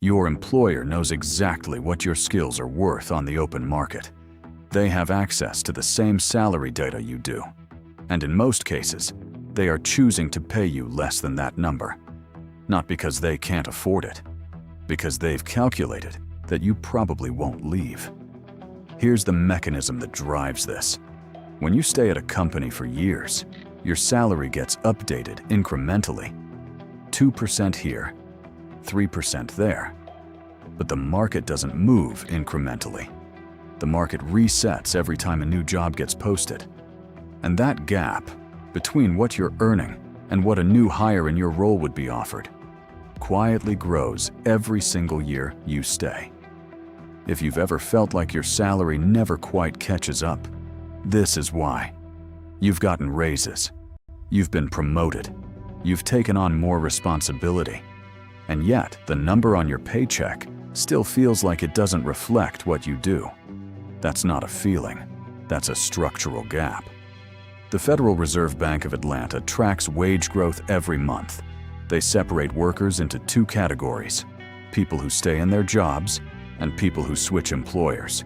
Your employer knows exactly what your skills are worth on the open market. They have access to the same salary data you do. And in most cases, they are choosing to pay you less than that number. Not because they can't afford it, because they've calculated that you probably won't leave. Here's the mechanism that drives this. When you stay at a company for years, your salary gets updated incrementally. 2% here, 3% there. But the market doesn't move incrementally. The market resets every time a new job gets posted. And that gap between what you're earning and what a new hire in your role would be offered quietly grows every single year you stay. If you've ever felt like your salary never quite catches up, this is why. You've gotten raises. You've been promoted. You've taken on more responsibility. And yet, the number on your paycheck still feels like it doesn't reflect what you do. That's not a feeling. That's a structural gap. The Federal Reserve Bank of Atlanta tracks wage growth every month. They separate workers into two categories: people who stay in their jobs and people who switch employers.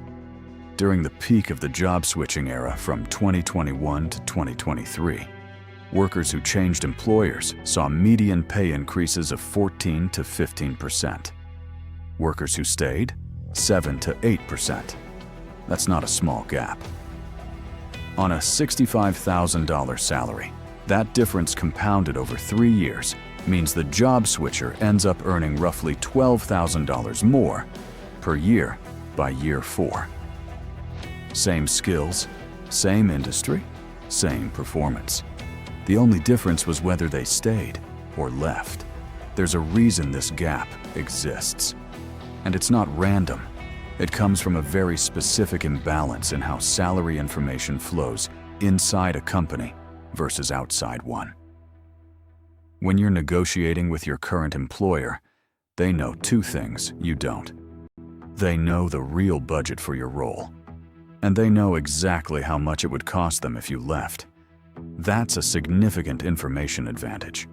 During the peak of the job switching era from 2021 to 2023, workers who changed employers saw median pay increases of 14 to 15%. Workers who stayed, 7 to 8%. That's not a small gap. On a $65,000 salary, that difference compounded over 3 years means the job switcher ends up earning roughly $12,000 more per year by year 4. Same skills, same industry, same performance. The only difference was whether they stayed or left. There's a reason this gap exists. And it's not random. It comes from a very specific imbalance in how salary information flows inside a company versus outside one. When you're negotiating with your current employer, they know two things you don't. They know the real budget for your role, and they know exactly how much it would cost them if you left. That's a significant information advantage.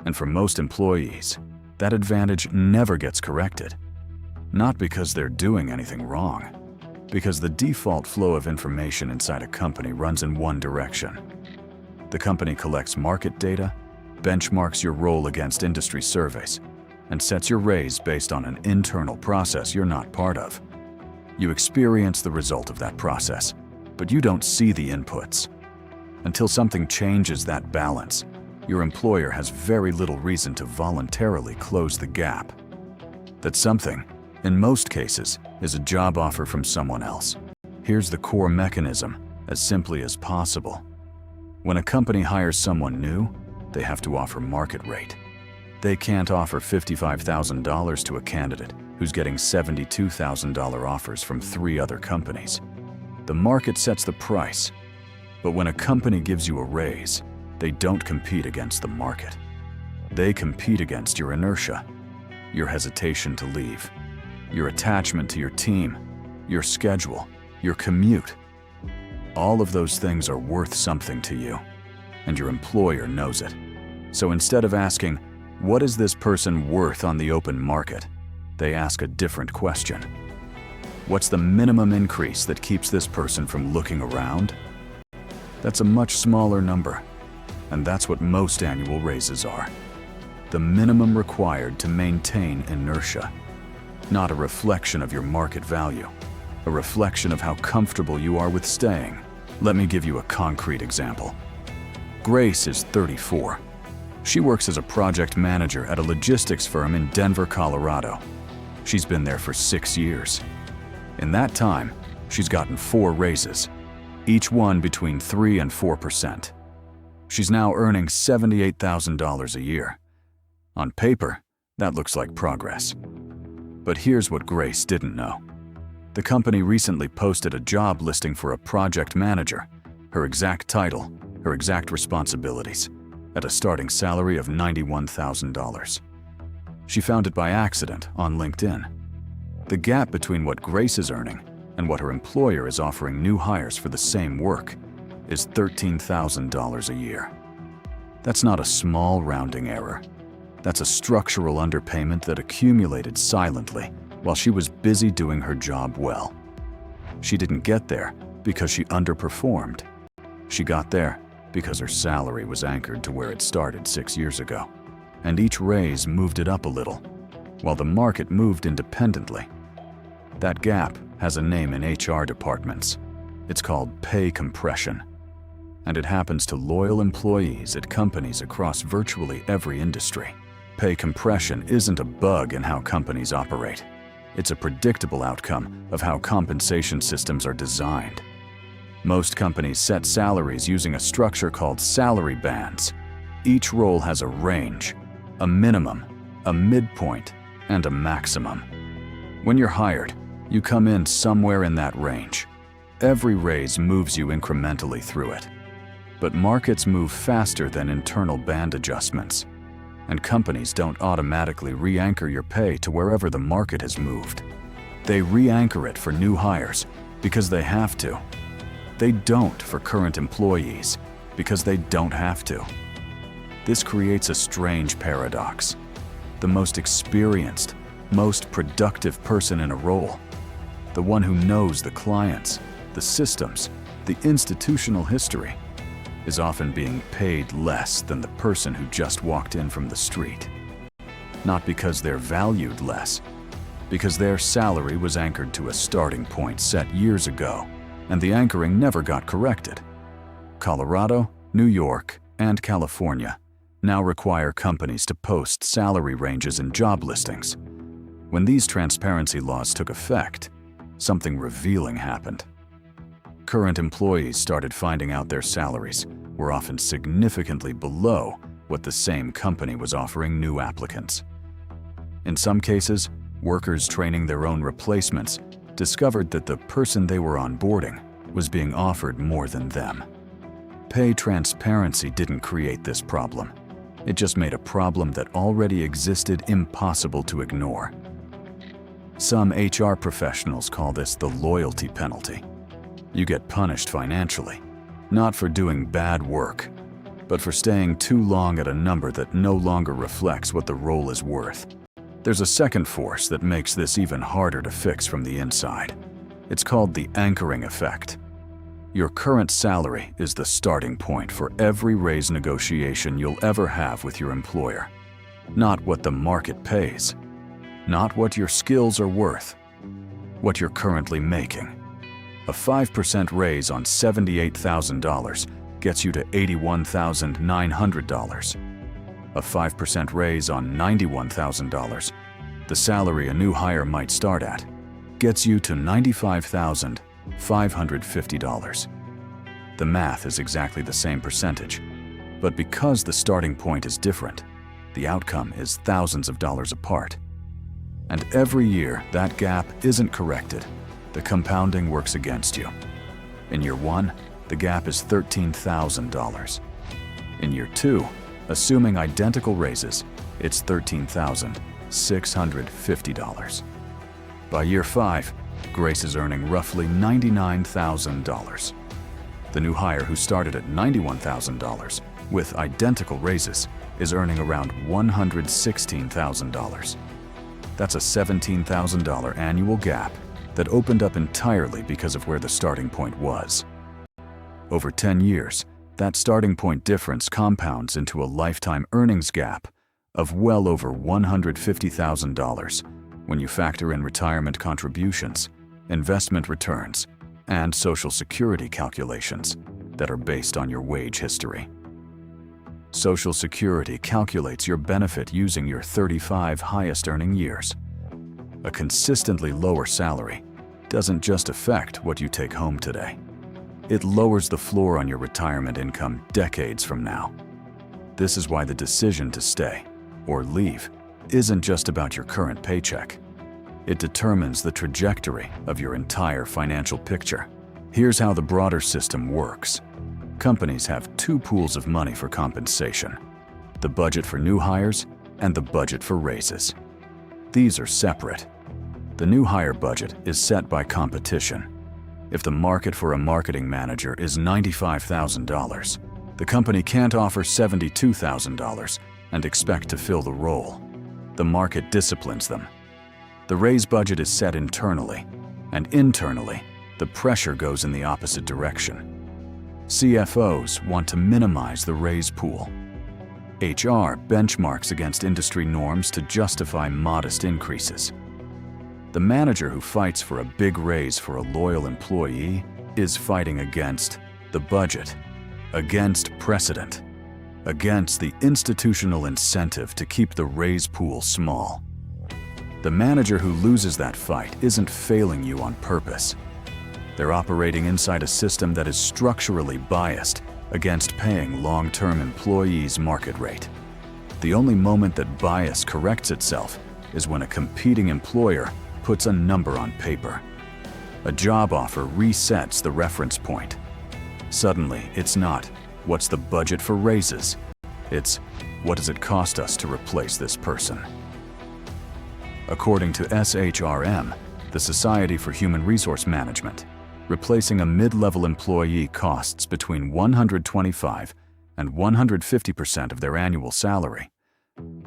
And for most employees, that advantage never gets corrected. Not because they're doing anything wrong, because the default flow of information inside a company runs in one direction. The company collects market data, benchmarks your role against industry surveys, and sets your raise based on an internal process you're not part of. You experience the result of that process, but you don't see the inputs. Until something changes that balance, your employer has very little reason to voluntarily close the gap. That something, in most cases, is a job offer from someone else. Here's the core mechanism, as simply as possible. When a company hires someone new, they have to offer market rate. They can't offer $55,000 to a candidate who's getting $72,000 offers from 3 other companies. The market sets the price. But when a company gives you a raise, they don't compete against the market. They compete against your inertia, your hesitation to leave, your attachment to your team, your schedule, your commute. All of those things are worth something to you, and your employer knows it. So instead of asking, "What is this person worth on the open market?" they ask a different question. What's the minimum increase that keeps this person from looking around? That's a much smaller number, and that's what most annual raises are. The minimum required to maintain inertia. Not a reflection of your market value, a reflection of how comfortable you are with staying. Let me give you a concrete example. Grace is 34. She works as a project manager at a logistics firm in Denver, Colorado. She's been there for 6 years. In that time, she's gotten 4 raises, each one between 3 and 4%. She's now earning $78,000 a year. On paper, that looks like progress. But here's what Grace didn't know. The company recently posted a job listing for a project manager, her exact title, her exact responsibilities, at a starting salary of $91,000. She found it by accident on LinkedIn. The gap between what Grace is earning and what her employer is offering new hires for the same work is $13,000 a year. That's not a small rounding error. That's a structural underpayment that accumulated silently while she was busy doing her job well. She didn't get there because she underperformed. She got there because her salary was anchored to where it started 6 years ago, and each raise moved it up a little, while the market moved independently. That gap has a name in HR departments. It's called pay compression, and it happens to loyal employees at companies across virtually every industry. Pay compression isn't a bug in how companies operate. It's a predictable outcome of how compensation systems are designed. Most companies set salaries using a structure called salary bands. Each role has a range, a minimum, a midpoint, and a maximum. When you're hired, you come in somewhere in that range. Every raise moves you incrementally through it. But markets move faster than internal band adjustments, and companies don't automatically re-anchor your pay to wherever the market has moved. They re-anchor it for new hires because they have to. They don't for current employees because they don't have to. This creates a strange paradox. The most experienced, most productive person in a role, the one who knows the clients, the systems, the institutional history, is often being paid less than the person who just walked in from the street. Not because they're valued less, because their salary was anchored to a starting point set years ago, and the anchoring never got corrected. Colorado, New York, and California now require companies to post salary ranges in job listings. When these transparency laws took effect, something revealing happened. Current employees started finding out their salaries were often significantly below what the same company was offering new applicants. In some cases, workers training their own replacements discovered that the person they were onboarding was being offered more than them. Pay transparency didn't create this problem. It just made a problem that already existed impossible to ignore. Some HR professionals call this the loyalty penalty. You get punished financially, not for doing bad work, but for staying too long at a number that no longer reflects what the role is worth. There's a second force that makes this even harder to fix from the inside. It's called the anchoring effect. Your current salary is the starting point for every raise negotiation you'll ever have with your employer. Not what the market pays, not what your skills are worth, what you're currently making. A 5% raise on $78,000 gets you to $81,900. A 5% raise on $91,000, the salary a new hire might start at, gets you to $95,550. The math is exactly the same percentage, but because the starting point is different, the outcome is thousands of dollars apart. And every year that gap isn't corrected, the compounding works against you. In year 1, the gap is $13,000. In year 2, assuming identical raises, it's $13,650. By year 5, Grace is earning roughly $99,000. The new hire who started at $91,000 with identical raises is earning around $116,000. That's a $17,000 annual gap that opened up entirely because of where the starting point was. Over 10 years, that starting point difference compounds into a lifetime earnings gap of well over $150,000 when you factor in retirement contributions, investment returns, and Social Security calculations that are based on your wage history. Social Security calculates your benefit using your 35 highest earning years. A consistently lower salary doesn't just affect what you take home today. It lowers the floor on your retirement income decades from now. This is why the decision to stay or leave isn't just about your current paycheck. It determines the trajectory of your entire financial picture. Here's how the broader system works. Companies have two pools of money for compensation: the budget for new hires and the budget for raises. These are separate. The new hire budget is set by competition. If the market for a marketing manager is $95,000, the company can't offer $72,000 and expect to fill the role. The market disciplines them. The raise budget is set internally, and internally, the pressure goes in the opposite direction. CFOs want to minimize the raise pool. HR benchmarks against industry norms to justify modest increases. The manager who fights for a big raise for a loyal employee is fighting against the budget, against precedent, against the institutional incentive to keep the raise pool small. The manager who loses that fight isn't failing you on purpose. They're operating inside a system that is structurally biased against paying long-term employees market rate. The only moment that bias corrects itself is when a competing employer puts a number on paper. A job offer resets the reference point. Suddenly, it's not, what's the budget for raises? It's, what does it cost us to replace this person? According to SHRM, the Society for Human Resource Management, replacing a mid-level employee costs between 125 and 150% of their annual salary.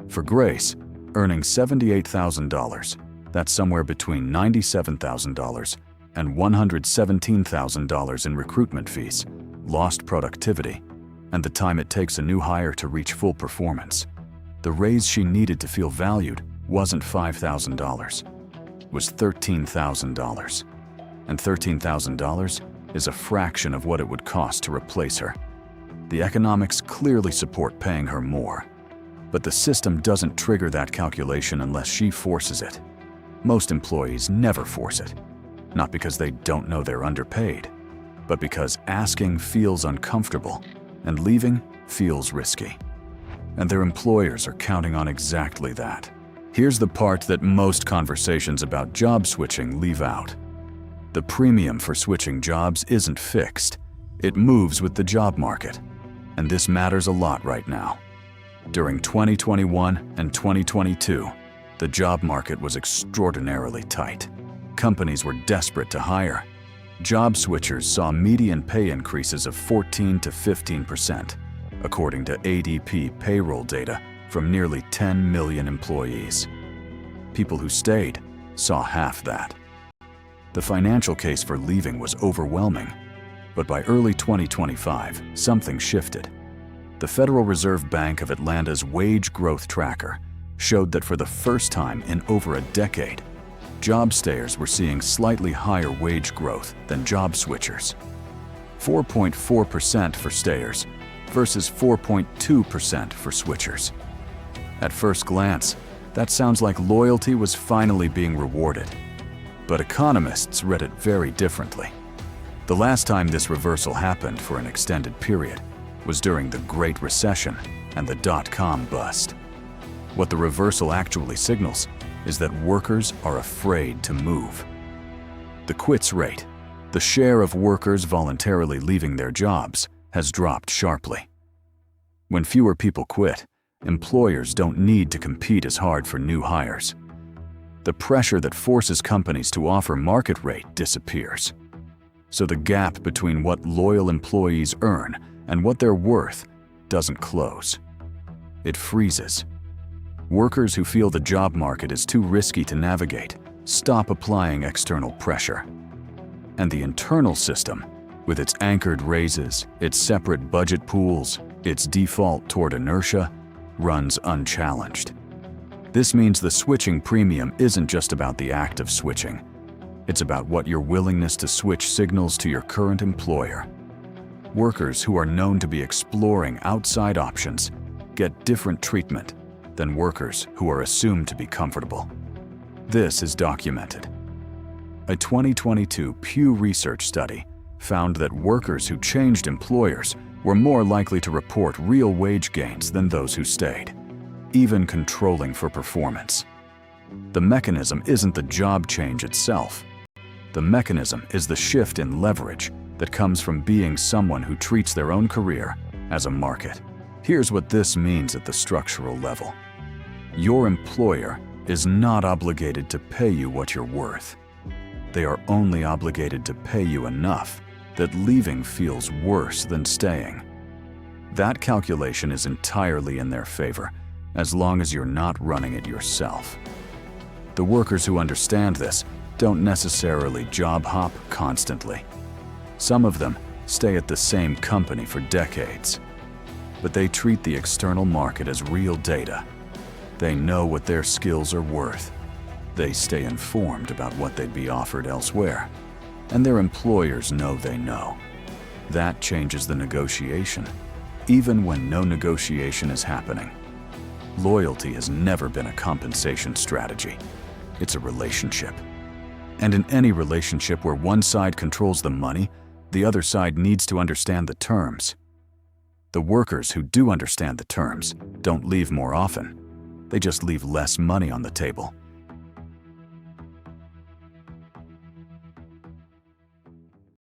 For Grace, earning $78,000, that's somewhere between $97,000 and $117,000 in recruitment fees, lost productivity, and the time it takes a new hire to reach full performance. The raise she needed to feel valued wasn't $5,000, it was $13,000. And $13,000 is a fraction of what it would cost to replace her. The economics clearly support paying her more, but the system doesn't trigger that calculation unless she forces it. Most employees never force it, not because they don't know they're underpaid, but because asking feels uncomfortable and leaving feels risky. And their employers are counting on exactly that. Here's the part that most conversations about job switching leave out. The premium for switching jobs isn't fixed. It moves with the job market. And this matters a lot right now. During 2021 and 2022, the job market was extraordinarily tight. Companies were desperate to hire. Job switchers saw median pay increases of 14 to 15%, according to ADP payroll data from nearly 10 million employees. People who stayed saw half that. The financial case for leaving was overwhelming, but by early 2025, something shifted. The Federal Reserve Bank of Atlanta's wage growth tracker showed that for the first time in over a decade, job stayers were seeing slightly higher wage growth than job switchers. 4.4% for stayers versus 4.2% for switchers. At first glance, that sounds like loyalty was finally being rewarded. But economists read it very differently. The last time this reversal happened for an extended period was during the Great Recession and the dot-com bust. What the reversal actually signals is that workers are afraid to move. The quits rate, the share of workers voluntarily leaving their jobs, has dropped sharply. When fewer people quit, employers don't need to compete as hard for new hires. The pressure that forces companies to offer market rate disappears. So the gap between what loyal employees earn and what they're worth doesn't close. It freezes. Workers who feel the job market is too risky to navigate stop applying external pressure. And the internal system, with its anchored raises, its separate budget pools, its default toward inertia, runs unchallenged. This means the switching premium isn't just about the act of switching. It's about what your willingness to switch signals to your current employer. Workers who are known to be exploring outside options get different treatment than workers who are assumed to be comfortable. This is documented. A 2022 Pew Research study found that workers who changed employers were more likely to report real wage gains than those who stayed, even controlling for performance. The mechanism isn't the job change itself. The mechanism is the shift in leverage that comes from being someone who treats their own career as a market. Here's what this means at the structural level. Your employer is not obligated to pay you what you're worth. They are only obligated to pay you enough that leaving feels worse than staying. That calculation is entirely in their favor, as long as you're not running it yourself. The workers who understand this don't necessarily job hop constantly. Some of them stay at the same company for decades, but they treat the external market as real data. They know what their skills are worth. They stay informed about what they'd be offered elsewhere, and their employers know they know. That changes the negotiation, even when no negotiation is happening. Loyalty has never been a compensation strategy. It's a relationship. And in any relationship where one side controls the money, the other side needs to understand the terms. The workers who do understand the terms don't leave more often. They just leave less money on the table.